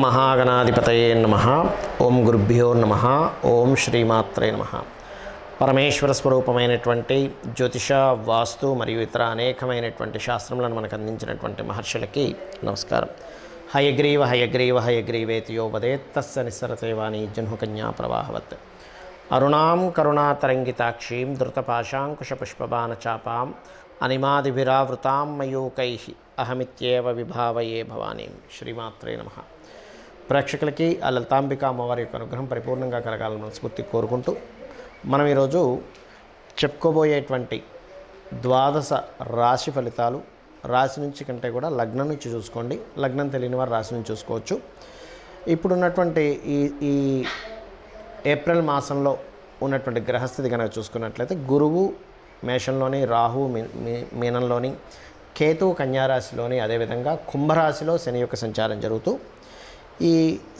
మహాగణాధిపతయే నమః. ఓం గురుభ్యో నమః. ఓం శ్రీమాత్రే నమః. పరమేశ్వర స్వరూపమైనటువంటి జ్యోతిష, వాస్తు మరియు ఇతర అనేకమైనటువంటి శాస్త్రములను మనకు అందించినటువంటి మహర్షులకి నమస్కారం. హయగ్రీవ హయగ్రీవ హయగ్రీవేతియో వదేత్తస్య నిస్సరతేవాణి జన్హుకన్యా ప్రవాహవత్. అరుణాం కరుణాతరంగితాక్షీం ధృతపాశాంకుశపుష్పబాణచాపాం అనిమాదిభిరావృతాం మయూకైః అహమిత్యేవ విభావయే భవానీం. శ్రీమాత్రే నమః. ప్రేక్షకులకి ఆ లలితాంబిక అమ్మవారి యొక్క అనుగ్రహం పరిపూర్ణంగా కలగాలని మనస్ఫూర్తి కోరుకుంటూ మనం ఈరోజు చెప్పుకోబోయేటువంటి ద్వాదశ రాశి ఫలితాలు, రాశి నుంచి కంటే కూడా లగ్నం నుంచి చూసుకోండి. లగ్నం తెలియని వారు రాశి నుంచి చూసుకోవచ్చు. ఇప్పుడున్నటువంటి ఈ ఏప్రిల్ మాసంలో ఉన్నటువంటి గ్రహస్థితి కనుక చూసుకున్నట్లయితే గురువు మేషంలోని, రాహు మీనంలోని, కేతువు కన్యారాశిలోని, అదేవిధంగా కుంభరాశిలో శని యొక్క సంచారం జరుగుతూ ఈ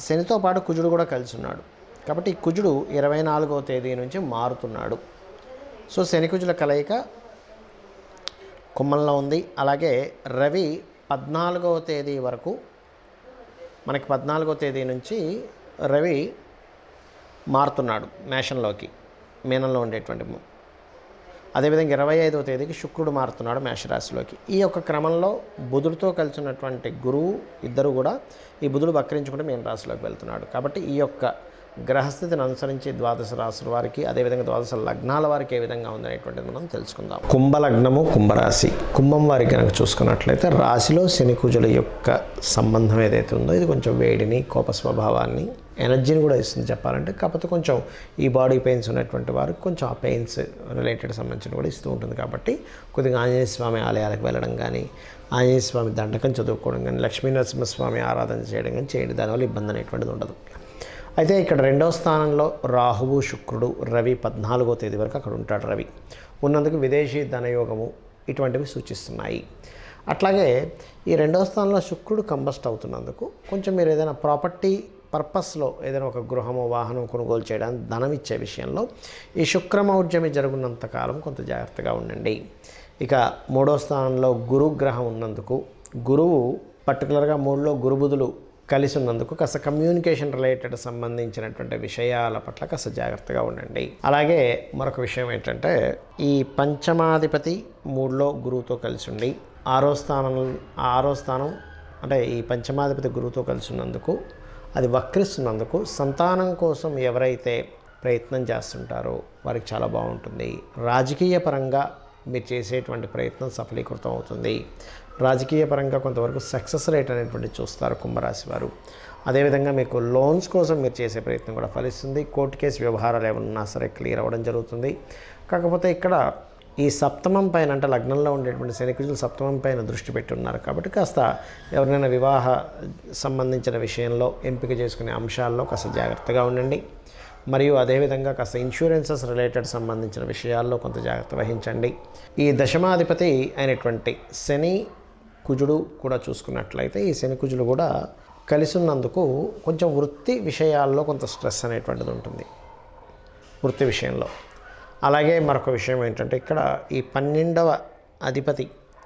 శనితో పాటు కుజుడు కూడా కలిసి ఉన్నాడు. కాబట్టి ఈ కుజుడు 24వ తేదీ నుంచి మారుతున్నాడు. సో శని కుజుల కలయిక కుంభంలో ఉంది. అలాగే రవి 14వ తేదీ వరకు, మనకి 14వ తేదీ నుంచి రవి మారుతున్నాడు మేషంలోకి, మీనంలో ఉండేటువంటి. అదేవిధంగా 25వ తేదీకి శుక్రుడు మారుతున్నాడు మేషరాశిలోకి. ఈ యొక్క క్రమంలో బుధుడితో కలిసి ఉన్నటువంటి గురువు ఇద్దరు కూడా, ఈ బుధుడు వక్రించుకుంటే మీన రాశిలోకి వెళ్తున్నాడు. కాబట్టి ఈ యొక్క గ్రహస్థితిని అనుసరించి ద్వాదశ రాశుల వారికి, అదేవిధంగా ద్వాదశ లగ్నాల వారికి ఏ విధంగా ఉందనేటువంటిది మనం తెలుసుకుందాం. కుంభలగ్నము, కుంభరాశి. కుంభం వారికి కనుక చూసుకున్నట్లయితే రాశిలో శని కుజుల యొక్క సంబంధం ఏదైతే ఉందో ఇది కొంచెం వేడిని, కోప స్వభావాన్ని, ఎనర్జీని కూడా ఇస్తుంది చెప్పాలంటే. కాకపోతే కొంచెం ఈ బాడీ పెయిన్స్ ఉన్నటువంటి వారికి కొంచెం ఆ పెయిన్స్ రిలేటెడ్ సంబంధించిన కూడా ఇస్తూ ఉంటుంది. కాబట్టి కొద్దిగా ఆంజనేయ స్వామి ఆలయాలకు వెళ్ళడం కానీ, ఆంజనేయ స్వామి దండకం చదువుకోవడం కానీ, లక్ష్మీనరసింహస్వామి ఆరాధన చేయడం కానీ చేయండి. దానివల్ల ఇబ్బంది అనేటువంటిది ఉండదు. అయితే ఇక్కడ 2వ స్థానంలో రాహువు, శుక్రుడు, రవి 14వ తేదీ వరకు అక్కడ ఉంటాడు. రవి ఉన్నందుకు విదేశీ ధనయోగము ఇటువంటివి సూచిస్తున్నాయి. అట్లాగే ఈ 2వ స్థానంలో శుక్రుడు కంబస్ట్ అవుతున్నందుకు కొంచెం మీరు ఏదైనా ప్రాపర్టీ పర్పస్లో ఏదైనా ఒక గృహము, వాహనం కొనుగోలు చేయడానికి ధనం ఇచ్చే విషయంలో ఈ శుక్రమౌర్జమి జరుగున్నంత కాలం కొంత జాగ్రత్తగా ఉండండి. ఇక 3వ స్థానంలో గురుగ్రహం ఉన్నందుకు, గురువు పర్టికులర్గా 3లో గురుబుధులు కలిసి ఉన్నందుకు కాస్త కమ్యూనికేషన్ రిలేటెడ్ సంబంధించినటువంటి విషయాల పట్ల కాస్త జాగ్రత్తగా ఉండండి. అలాగే మరొక విషయం ఏంటంటే ఈ పంచమాధిపతి 3లో గురువుతో కలిసి ఉండి 6వ స్థానం అంటే ఈ పంచమాధిపతి గురువుతో కలిసి ఉన్నందుకు, అది వక్రిస్తున్నందుకు సంతానం కోసం ఎవరైతే ప్రయత్నం చేస్తుంటారో వారికి చాలా బాగుంటుంది. రాజకీయ పరంగా మీరు చేసేటువంటి ప్రయత్నం సఫలీకృతం అవుతుంది. రాజకీయ పరంగా కొంతవరకు సక్సెస్ రేట్ అనేటువంటి చూస్తారు కుంభరాశి వారు. అదేవిధంగా మీకు లోన్స్ కోసం మీరు చేసే ప్రయత్నం కూడా ఫలిస్తుంది. కోర్టు కేసు వ్యవహారాలు ఏమన్నా సరే క్లియర్ అవ్వడం జరుగుతుంది. కాకపోతే ఇక్కడ ఈ సప్తమం పైన, అంటే లగ్నంలో ఉండేటువంటి శనికుజులు సప్తమం పైన దృష్టి పెట్టి ఉన్నారు. కాబట్టి కాస్త ఎవరినైనా వివాహ సంబంధించిన విషయంలో ఎంపిక చేసుకునే అంశాల్లో కాస్త జాగ్రత్తగా ఉండండి. మరియు అదేవిధంగా కాస్త ఇన్సూరెన్సెస్ రిలేటెడ్ సంబంధించిన విషయాల్లో కొంత జాగ్రత్త వహించండి. ఈ దశమాధిపతి అయినటువంటి శని కుజుడు కూడా చూసుకున్నట్లయితే ఈ శని కుజులు కూడా కలిసి ఉన్నందుకు కొంచెం వృత్తి విషయాల్లో కొంత స్ట్రెస్ అనేటువంటిది ఉంటుంది వృత్తి విషయంలో. అలాగే మరొక విషయం ఏంటంటే ఇక్కడ ఈ 12వ అధిపతి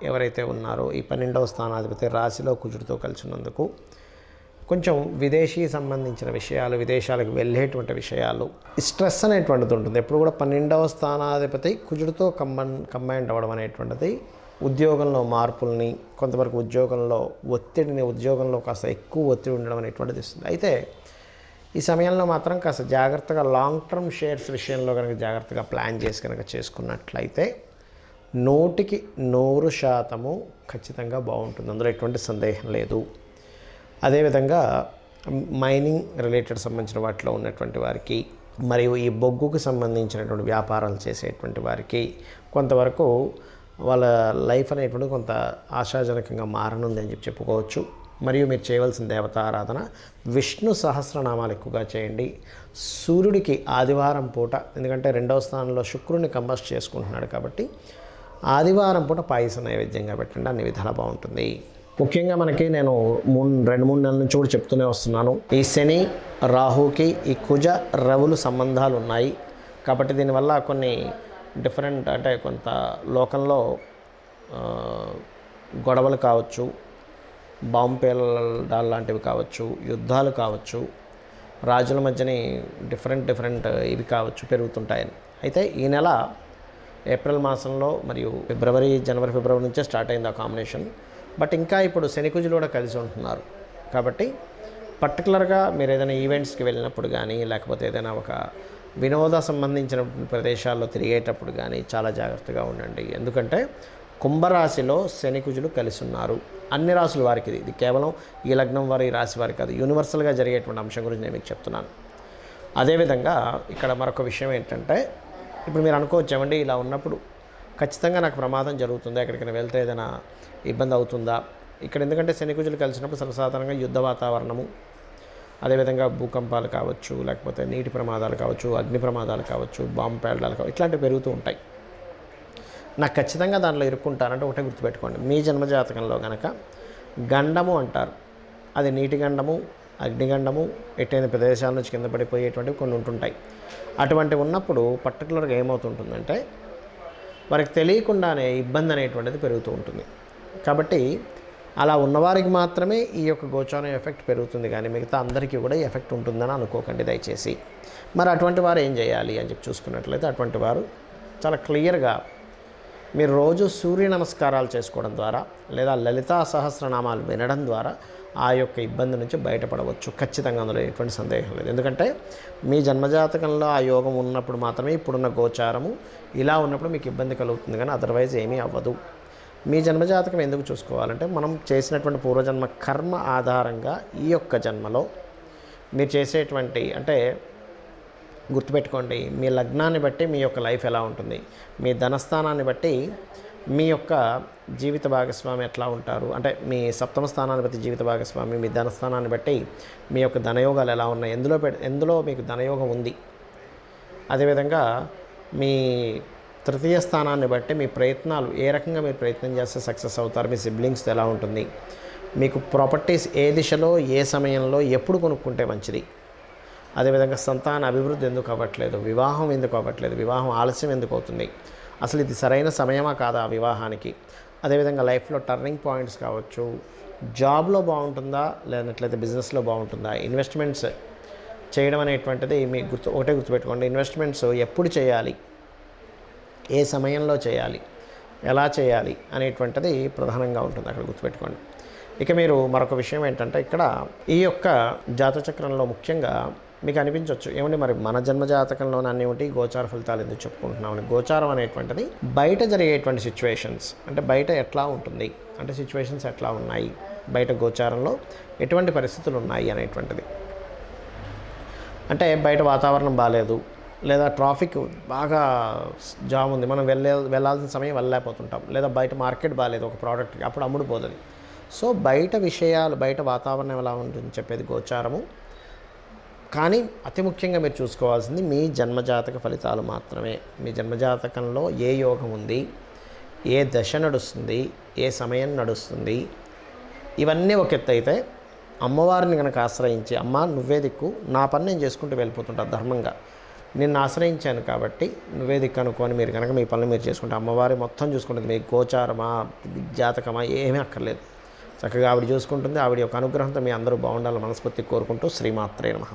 ఎవరైతే ఉన్నారో, ఈ 12వ స్థానాధిపతి రాశిలో కుజుడితో కలిసి ఉన్నందుకు కొంచెం విదేశీ సంబంధించిన విషయాలు, విదేశాలకు వెళ్ళేటువంటి విషయాలు, స్ట్రెస్ అనేటువంటిది ఉంటుంది. ఎప్పుడు కూడా 12వ స్థానాధిపతి కుజుడితో కంబైండ్ అవ్వడం అనేటువంటిది ఉద్యోగంలో మార్పుల్ని, కొంతవరకు ఉద్యోగంలో ఒత్తిడిని, ఉద్యోగంలో కాస్త ఎక్కువ ఒత్తిడి ఉండడం అనేటువంటిది ఇస్తుంది. అయితే ఈ సమయంలో మాత్రం కాస్త జాగ్రత్తగా లాంగ్ టర్మ్ షేర్స్ విషయంలో కనుక జాగ్రత్తగా ప్లాన్ చేసి కనుక చేసుకున్నట్లయితే 100% ఖచ్చితంగా బాగుంటుంది. అందులో ఎటువంటి సందేహం లేదు. అదేవిధంగా మైనింగ్ రిలేటెడ్ సంబంధించిన వాటిలో ఉన్నటువంటి వారికి, మరియు ఈ బొగ్గుకు సంబంధించినటువంటి వ్యాపారాలు చేసేటువంటి వారికి కొంతవరకు వాళ్ళ లైఫ్ అనేటువంటి కొంత ఆశాజనకంగా మారనుంది అని చెప్పుకోవచ్చు. మరియు మీరు చేయవలసిన దేవతా ఆరాధన విష్ణు సహస్రనామాలు ఎక్కువగా చేయండి. సూర్యుడికి ఆదివారం పూట, ఎందుకంటే 2వ స్థానంలో శుక్రుడిని కంబస్ట్ చేసుకుంటున్నాడు కాబట్టి ఆదివారం పూట పాయస నైవేద్యంగా పెట్టండి. అన్ని విధాలా బాగుంటుంది. ముఖ్యంగా మనకి నేను 2-3 నెలల నుంచి కూడా చెప్తూనే వస్తున్నాను, ఈ శని రాహుకి ఈ కుజ రవులు సంబంధాలు ఉన్నాయి. కాబట్టి దీనివల్ల కొన్ని డిఫరెంట్, అంటే కొంత లోకంలో గొడవలు కావచ్చు, బాంబు పేలడాలు లాంటివి కావచ్చు, యుద్ధాలు కావచ్చు, రాజుల మధ్యని డిఫరెంట్ ఇవి కావచ్చు పెరుగుతుంటాయని. అయితే ఈ నెల ఏప్రిల్ మాసంలో మరియు జనవరి ఫిబ్రవరి నుంచే స్టార్ట్ అయింది ఆ కాంబినేషన్. బట్ ఇంకా ఇప్పుడు శనికుజులు కూడా కలిసి ఉంటున్నారు. కాబట్టి పర్టికులర్గా మీరు ఏదైనా ఈవెంట్స్కి వెళ్ళినప్పుడు కానీ, లేకపోతే ఏదైనా ఒక వినోద సంబంధించిన ప్రదేశాల్లో తిరిగేటప్పుడు కానీ చాలా జాగ్రత్తగా ఉండండి. ఎందుకంటే కుంభరాశిలో శనికుజులు కలిసి ఉన్నారు. అన్ని రాశుల వారికి ఇది కేవలం ఈ లగ్నం వారి, ఈ రాశి వారికి కాదు, యూనివర్సల్గా జరిగేటువంటి అంశం గురించి నేను మీకు చెప్తున్నాను. అదేవిధంగా ఇక్కడ మరొక విషయం ఏంటంటే, ఇప్పుడు మీరు అనుకోవచ్చామండి ఇలా ఉన్నప్పుడు ఖచ్చితంగా నాకు ప్రమాదం జరుగుతుందా, ఎక్కడికైనా వెళ్తే ఏదైనా ఇబ్బంది అవుతుందా? ఇక్కడ ఎందుకంటే శనికుజులు కలిసినప్పుడు సర్వసాధారణంగా యుద్ధ వాతావరణము, అదేవిధంగా భూకంపాలు కావచ్చు, లేకపోతే నీటి ప్రమాదాలు కావచ్చు, అగ్ని ప్రమాదాలు కావచ్చు, బాంబు పేలడాలు కావచ్చు, ఇట్లాంటివి పెరుగుతూ ఉంటాయి. నాకు ఖచ్చితంగా దాంట్లో ఇరుక్కుంటానంటే ఒకటే గుర్తుపెట్టుకోండి, మీ జన్మజాతకంలో కనుక గండము అంటారు, అది నీటి గండము, అగ్నిగండము, ఎట్టైన ప్రదేశాల నుంచి కింద పడిపోయేటువంటివి కొన్ని ఉంటుంటాయి. అటువంటివి ఉన్నప్పుడు పర్టికులర్గా ఏమవుతుంటుందంటే వారికి తెలియకుండానే ఇబ్బంది అనేటువంటిది పెరుగుతూ ఉంటుంది. కాబట్టి అలా ఉన్నవారికి మాత్రమే ఈ యొక్క గోచారం ఎఫెక్ట్ పెరుగుతుంది, కానీ మిగతా అందరికీ కూడా ఈ ఎఫెక్ట్ ఉంటుందని అనుకోకండి దయచేసి. మరి అటువంటి వారు ఏం చేయాలి అని చెప్పి చూసుకున్నట్లయితే, అటువంటి వారు చాలా క్లియర్గా మీరు రోజు సూర్య నమస్కారాలు చేసుకోవడం ద్వారా లేదా లలితా సహస్రనామాలు వినడం ద్వారా ఆ యొక్క ఇబ్బంది నుంచి బయటపడవచ్చు. ఖచ్చితంగా అందులో ఎటువంటి సందేహం లేదు. ఎందుకంటే మీ జన్మజాతకంలో ఆ యోగం ఉన్నప్పుడు మాత్రమే ఇప్పుడున్న గోచారము ఇలా ఉన్నప్పుడు మీకు ఇబ్బంది కలుగుతుంది, కానీ అదర్వైజ్ ఏమీ అవ్వదు. మీ జన్మజాతకం ఎందుకు చూసుకోవాలంటే, మనం చేసినటువంటి పూర్వజన్మ కర్మ ఆధారంగా ఈ యొక్క జన్మలో మీరు చేసేటువంటి, అంటే గుర్తుపెట్టుకోండి, మీ లగ్నాన్ని బట్టి మీ యొక్క లైఫ్ ఎలా ఉంటుంది, మీ ధనస్థానాన్ని బట్టి మీ యొక్క జీవిత భాగస్వామి ఎట్లా ఉంటారు, అంటే మీ సప్తమ స్థానాన్ని బట్టి జీవిత భాగస్వామి, మీ ధనస్థానాన్ని బట్టి మీ యొక్క ధనయోగాలు ఎలా ఉన్నాయి, ఎందులో మీకు ధనయోగం ఉంది, అదేవిధంగా మీ తృతీయ స్థానాన్ని బట్టి మీ ప్రయత్నాలు ఏ రకంగా మీరు ప్రయత్నం చేస్తే సక్సెస్ అవుతారు, మీ సిబ్లింగ్స్తో ఎలా ఉంటుంది, మీకు ప్రాపర్టీస్ ఏ దిశలో ఏ సమయంలో ఎప్పుడు కొనుక్కుంటే మంచిది, అదేవిధంగా సంతాన అభివృద్ధి ఎందుకు అవ్వట్లేదు, వివాహం ఎందుకు అవ్వట్లేదు, వివాహం ఆలస్యం ఎందుకు అవుతుంది, అసలు ఇది సరైన సమయమా కాదా వివాహానికి, అదేవిధంగా లైఫ్లో టర్నింగ్ పాయింట్స్ కావచ్చు, జాబ్లో బాగుంటుందా లేనట్లయితే బిజినెస్లో బాగుంటుందా, ఇన్వెస్ట్మెంట్స్ చేయడం అనేటువంటిది మీ ఒకటే గుర్తుపెట్టుకోండి, ఇన్వెస్ట్మెంట్స్ ఎప్పుడు చేయాలి, ఏ సమయంలో చేయాలి, ఎలా చేయాలి అనేటువంటిది ప్రధానంగా ఉంటుంది అక్కడ గుర్తుపెట్టుకోండి. ఇక మీరు మరొక విషయం ఏంటంటే, ఇక్కడ ఈ యొక్క జాతచక్రంలో ముఖ్యంగా మీకు అనిపించవచ్చు, ఏమండి మరి మన జన్మజాతకంలోనే అన్నీ ఉంటే గోచార ఫలితాలు ఎందుకు చెప్పుకుంటున్నామని. గోచారం అనేటువంటిది బయట జరిగేటువంటి సిచ్యువేషన్స్, అంటే బయట ఎట్లా ఉంటుంది, అంటే సిచ్యువేషన్స్ ఎట్లా ఉన్నాయి, బయట గోచారంలో ఎటువంటి పరిస్థితులు ఉన్నాయి అనేటువంటిది. అంటే బయట వాతావరణం బాగాలేదు, లేదా ట్రాఫిక్ బాగా జామ్ ఉంది, మనం వెళ్ళాల్సిన సమయం వెళ్ళలేకపోతుంటాం, లేదా బయట మార్కెట్ బాగాలేదు ఒక ప్రోడక్ట్కి, అప్పుడు అమ్ముడు పోతుంది. సో బయట విషయాలు, బయట వాతావరణం ఎలా ఉంటుంది చెప్పేది గోచారము. కానీ అతి ముఖ్యంగా మీరు చూసుకోవాల్సింది మీ జన్మజాతక ఫలితాలు మాత్రమే. మీ జన్మజాతకంలో ఏ యోగం ఉంది, ఏ దశ నడుస్తుంది, ఏ సమయం నడుస్తుంది, ఇవన్నీ ఒక ఎత్తు అయితే, అమ్మవారిని కనుక ఆశ్రయించి, అమ్మ నువ్వే దిక్కు, నా పని నేను చేసుకుంటూ వెళ్ళిపోతుంటా ధర్మంగా, నిన్ను ఆశ్రయించాను కాబట్టి నువ్వే దిక్కు అనుకొని మీరు కనుక మీ పనులు మీరు చేసుకుంటే అమ్మవారి మొత్తం చూసుకుంటుంది. మీ గోచారమా జాతకమా ఏమీ అక్కర్లేదు, చక్కగా ఆవిడ చూసుకుంటుంది. ఆవిడ యొక్క అనుగ్రహంతో మీ అందరూ బాగుండాలని మనస్ఫూర్తిగా కోరుకుంటూ శ్రీమాత్రే నమః.